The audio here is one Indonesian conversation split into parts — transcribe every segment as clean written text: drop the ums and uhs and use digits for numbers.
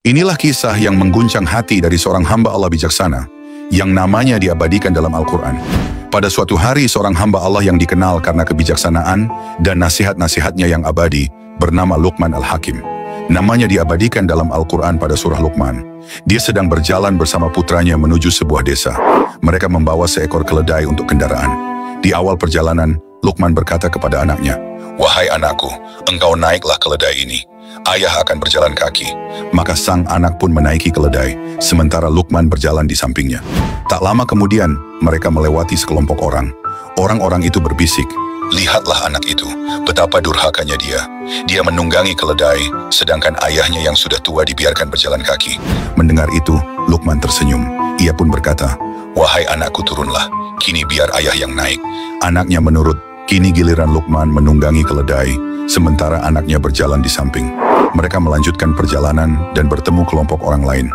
Inilah kisah yang mengguncang hati dari seorang hamba Allah bijaksana, yang namanya diabadikan dalam Al-Quran. Pada suatu hari seorang hamba Allah yang dikenal karena kebijaksanaan dan nasihat-nasihatnya yang abadi, bernama Luqman Al-Hakim. Namanya diabadikan dalam Al-Quran pada surah Luqman. Dia sedang berjalan bersama putranya menuju sebuah desa. Mereka membawa seekor keledai untuk kendaraan. Di awal perjalanan, Luqman berkata kepada anaknya, "Wahai anakku, engkau naiklah keledai ini. Ayah akan berjalan kaki." Maka sang anak pun menaiki keledai, sementara Luqman berjalan di sampingnya. Tak lama kemudian, mereka melewati sekelompok orang. Orang-orang itu berbisik, "Lihatlah anak itu, betapa durhakanya dia. Dia menunggangi keledai, sedangkan ayahnya yang sudah tua dibiarkan berjalan kaki." Mendengar itu, Luqman tersenyum. Ia pun berkata, "Wahai anakku, turunlah, kini biar ayah yang naik." Anaknya menurut. Kini giliran Luqman menunggangi keledai, sementara anaknya berjalan di samping. Mereka melanjutkan perjalanan dan bertemu kelompok orang lain.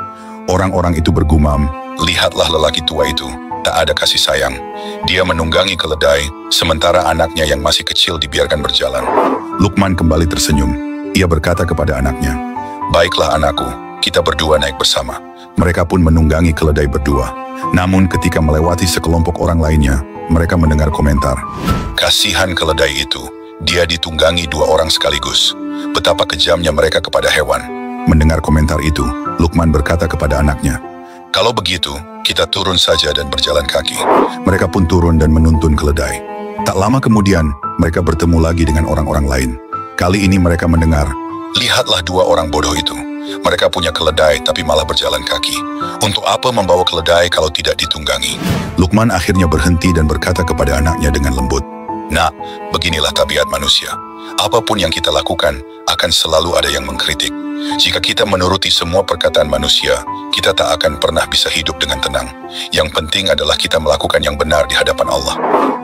Orang-orang itu bergumam, "Lihatlah lelaki tua itu, tak ada kasih sayang. Dia menunggangi keledai, sementara anaknya yang masih kecil dibiarkan berjalan." Luqman kembali tersenyum. Ia berkata kepada anaknya, "Baiklah anakku, kita berdua naik bersama." Mereka pun menunggangi keledai berdua. Namun ketika melewati sekelompok orang lainnya, mereka mendengar komentar, "Kasihan keledai itu, dia ditunggangi dua orang sekaligus. Betapa kejamnya mereka kepada hewan." Mendengar komentar itu, Luqman berkata kepada anaknya, "Kalau begitu, kita turun saja dan berjalan kaki." Mereka pun turun dan menuntun keledai. Tak lama kemudian, mereka bertemu lagi dengan orang-orang lain. Kali ini mereka mendengar, "Lihatlah dua orang bodoh itu. Mereka punya keledai tapi malah berjalan kaki. Untuk apa membawa keledai kalau tidak ditunggangi?" Luqman akhirnya berhenti dan berkata kepada anaknya dengan lembut, "Nak, beginilah tabiat manusia. Apapun yang kita lakukan, akan selalu ada yang mengkritik. Jika kita menuruti semua perkataan manusia, kita tak akan pernah bisa hidup dengan tenang. Yang penting adalah kita melakukan yang benar di hadapan Allah.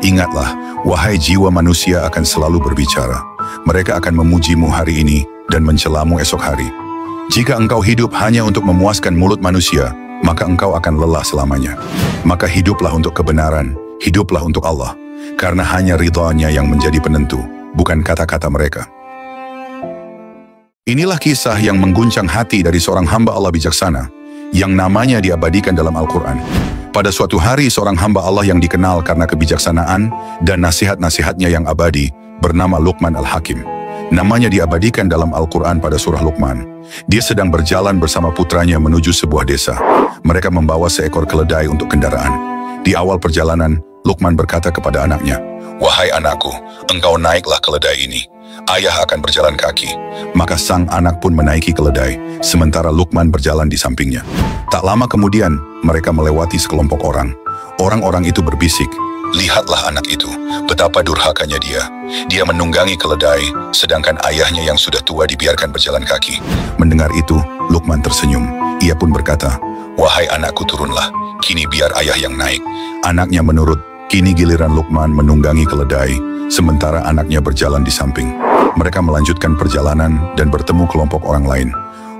Ingatlah, wahai jiwa manusia akan selalu berbicara. Mereka akan memujimu hari ini dan mencelamu esok hari. Jika engkau hidup hanya untuk memuaskan mulut manusia, maka engkau akan lelah selamanya. Maka hiduplah untuk kebenaran, hiduplah untuk Allah. Karena hanya ridha-Nya yang menjadi penentu, bukan kata-kata mereka." Inilah kisah yang mengguncang hati dari seorang hamba Allah bijaksana, yang namanya diabadikan dalam Al-Quran. Pada suatu hari seorang hamba Allah yang dikenal karena kebijaksanaan dan nasihat-nasihatnya yang abadi, bernama Luqman Al-Hakim. Namanya diabadikan dalam Al-Quran pada surah Luqman. Dia sedang berjalan bersama putranya menuju sebuah desa. Mereka membawa seekor keledai untuk kendaraan. Di awal perjalanan, Luqman berkata kepada anaknya, "Wahai anakku, engkau naiklah keledai ini. Ayah akan berjalan kaki." Maka sang anak pun menaiki keledai, sementara Luqman berjalan di sampingnya. Tak lama kemudian, mereka melewati sekelompok orang. Orang-orang itu berbisik, "Lihatlah anak itu, betapa durhakanya dia. Dia menunggangi keledai, sedangkan ayahnya yang sudah tua dibiarkan berjalan kaki." Mendengar itu, Luqman tersenyum. Ia pun berkata, "Wahai anakku, turunlah, kini biar ayah yang naik." Anaknya menurut. Kini giliran Luqman menunggangi keledai, sementara anaknya berjalan di samping. Mereka melanjutkan perjalanan dan bertemu kelompok orang lain.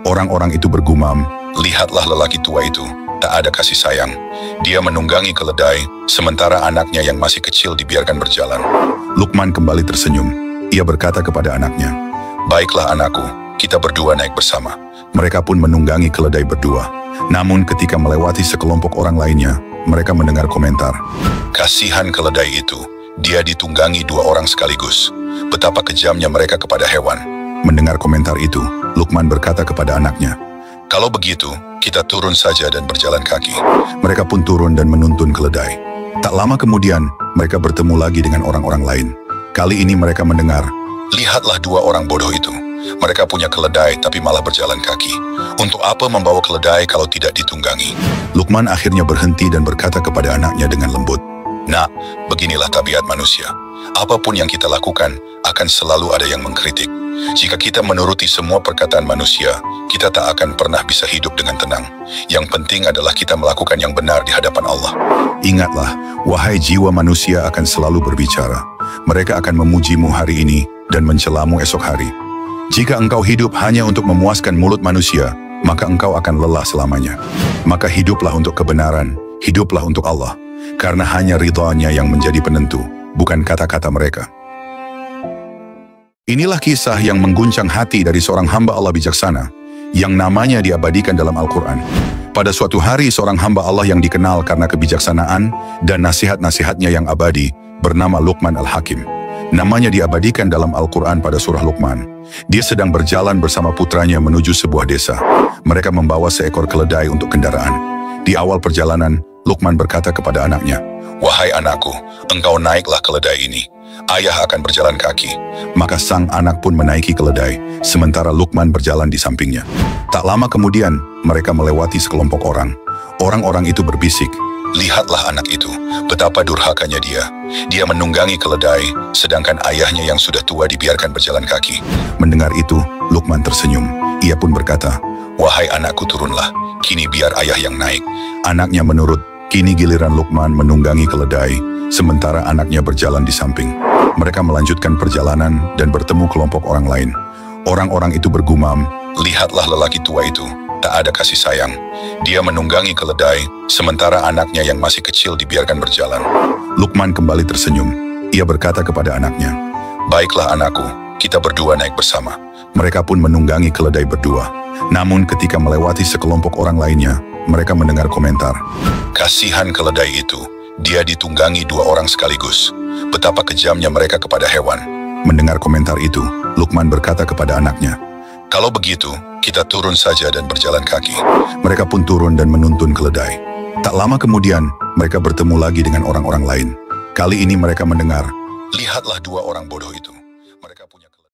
Orang-orang itu bergumam, "Lihatlah lelaki tua itu, tak ada kasih sayang. Dia menunggangi keledai, sementara anaknya yang masih kecil dibiarkan berjalan." Luqman kembali tersenyum. Ia berkata kepada anaknya, "Baiklah anakku, kita berdua naik bersama." Mereka pun menunggangi keledai berdua. Namun ketika melewati sekelompok orang lainnya, mereka mendengar komentar, "Kasihan keledai itu, dia ditunggangi dua orang sekaligus. Betapa kejamnya mereka kepada hewan." Mendengar komentar itu, Luqman berkata kepada anaknya, "Kalau begitu, kita turun saja dan berjalan kaki." Mereka pun turun dan menuntun keledai. Tak lama kemudian, mereka bertemu lagi dengan orang-orang lain. Kali ini mereka mendengar, "Lihatlah dua orang bodoh itu. Mereka punya keledai tapi malah berjalan kaki. Untuk apa membawa keledai kalau tidak ditunggangi?" Luqman akhirnya berhenti dan berkata kepada anaknya dengan lembut, "Nak, beginilah tabiat manusia. Apapun yang kita lakukan, akan selalu ada yang mengkritik. Jika kita menuruti semua perkataan manusia, kita tak akan pernah bisa hidup dengan tenang. Yang penting adalah kita melakukan yang benar di hadapan Allah. Ingatlah, wahai jiwa manusia akan selalu berbicara. Mereka akan memujimu hari ini dan mencelamu esok hari. Jika engkau hidup hanya untuk memuaskan mulut manusia, maka engkau akan lelah selamanya. Maka hiduplah untuk kebenaran, hiduplah untuk Allah. Karena hanya ridha-Nya yang menjadi penentu, bukan kata-kata mereka." Inilah kisah yang mengguncang hati dari seorang hamba Allah bijaksana, yang namanya diabadikan dalam Al-Quran. Pada suatu hari seorang hamba Allah yang dikenal karena kebijaksanaan dan nasihat-nasihatnya yang abadi bernama Luqman Al-Hakim. Namanya diabadikan dalam Al-Quran pada surah Luqman. Dia sedang berjalan bersama putranya menuju sebuah desa. Mereka membawa seekor keledai untuk kendaraan. Di awal perjalanan, Luqman berkata kepada anaknya, "Wahai anakku, engkau naiklah keledai ini. Ayah akan berjalan kaki." Maka sang anak pun menaiki keledai, sementara Luqman berjalan di sampingnya. Tak lama kemudian, mereka melewati sekelompok orang. Orang-orang itu berbisik, "Lihatlah anak itu, betapa durhakanya dia. Dia menunggangi keledai, sedangkan ayahnya yang sudah tua dibiarkan berjalan kaki." Mendengar itu, Luqman tersenyum. Ia pun berkata, "Wahai anakku, turunlah. Kini biar ayah yang naik." Anaknya menurut. Kini giliran Luqman menunggangi keledai, sementara anaknya berjalan di samping. Mereka melanjutkan perjalanan dan bertemu kelompok orang lain. Orang-orang itu bergumam, "Lihatlah lelaki tua itu, tak ada kasih sayang. Dia menunggangi keledai, sementara anaknya yang masih kecil dibiarkan berjalan." Luqman kembali tersenyum. Ia berkata kepada anaknya, "Baiklah anakku, kita berdua naik bersama." Mereka pun menunggangi keledai berdua. Namun ketika melewati sekelompok orang lainnya, mereka mendengar komentar, "Kasihan keledai itu, dia ditunggangi dua orang sekaligus. Betapa kejamnya mereka kepada hewan." Mendengar komentar itu, Luqman berkata kepada anaknya, "Kalau begitu, kita turun saja dan berjalan kaki." Mereka pun turun dan menuntun keledai. Tak lama kemudian, mereka bertemu lagi dengan orang-orang lain. Kali ini mereka mendengar, "Lihatlah dua orang bodoh itu.